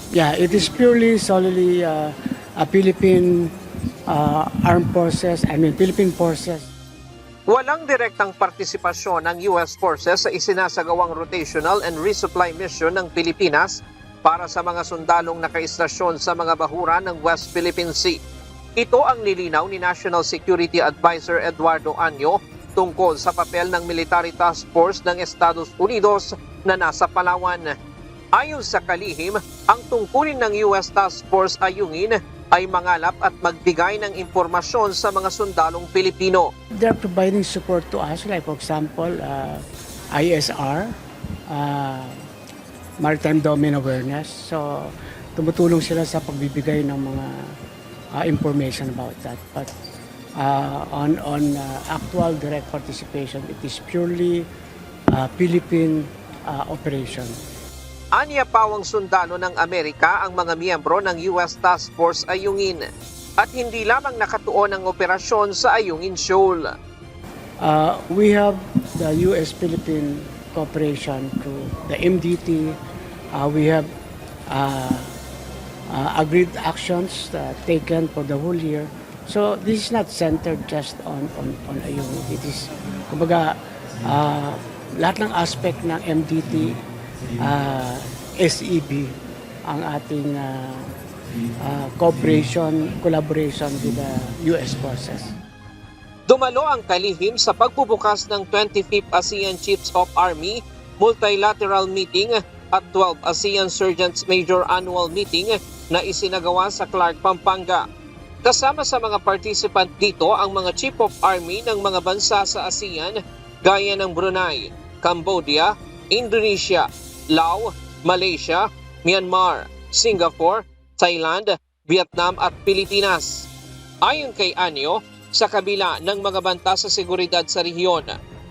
Yeah, it is purely solely a Philippine armed forces, Philippine forces. Walang direktang partisipasyon ng US forces sa isinasagawang rotational and resupply mission ng Pilipinas para sa mga sundalong nakaistasyon sa mga bahura ng West Philippine Sea. Ito ang nilinaw ni National Security Advisor Eduardo Año tungkol sa papel ng Military Task Force ng Estados Unidos na nasa Palawan. Ayon sa kalihim, ang tungkulin ng US Task Force ayungin ay mangalap at magbigay ng impormasyon sa mga sundalong Pilipino. They're providing support to us, like for example, ISR, Maritime Domain Awareness. So, tumutulong sila sa pagbibigay ng mga information about that. But on actual direct participation, it is purely Philippine operation. Anya pawang sundalo ng Amerika ang mga miyembro ng US Task Force Ayungin at hindi lamang nakatuon ang operasyon sa Ayungin Shoal. We have the US-Philippine cooperation through the MDT. We have agreed actions taken for the whole year. So this is not centered just on Ayungin. It is, kumbaga, lahat ng aspect ng MDT, SEB, ang ating collaboration with the US forces. Dumalo ang kalihim sa pagbubukas ng 25th ASEAN Chiefs of Army Multilateral Meeting at 12th ASEAN Sergeants Major Annual Meeting na isinagawa sa Clark, Pampanga. Kasama sa mga participant dito ang mga Chief of Army ng mga bansa sa ASEAN gaya ng Brunei, Cambodia, Indonesia, Laos, Malaysia, Myanmar, Singapore, Thailand, Vietnam at Pilipinas. Ayon kay Anyo, sa kabila ng mga banta sa seguridad sa rehiyon,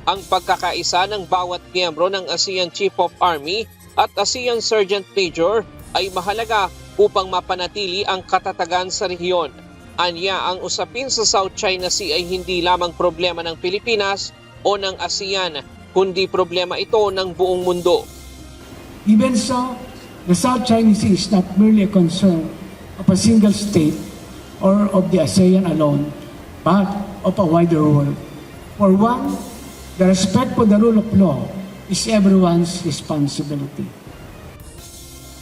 ang pagkakaisa ng bawat miyembro ng ASEAN Chief of Army at ASEAN Sergeant Major ay mahalaga upang mapanatili ang katatagan sa rehiyon. Anya, ang usapin sa South China Sea ay hindi lamang problema ng Pilipinas o ng ASEAN, kundi problema ito ng buong mundo. Even so, the South China Sea is not merely a concern of a single state or of the ASEAN alone, but of a wider world. For one, the respect for the rule of law is everyone's responsibility.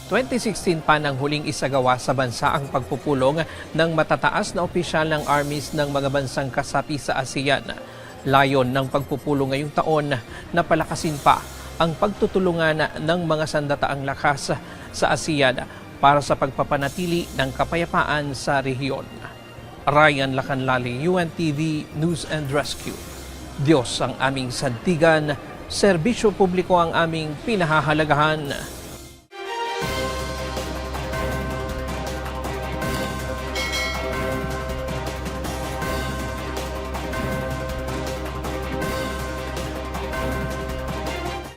2016 pa nang huling isagawa sa bansa ang pagpupulong ng matataas na opisyal ng armies ng mga bansang kasapi sa ASEAN. Layon ng pagpupulong ngayong taon na palakasin pa ang pagtutulungan ng mga sandataang lakas sa ASEAN para sa pagpapanatili ng kapayapaan sa rehiyon. Ryan Lacanlali, UNTV News and Rescue. Diyos ang aming sandigan, serbisyo publiko ang aming pinahahalagahan.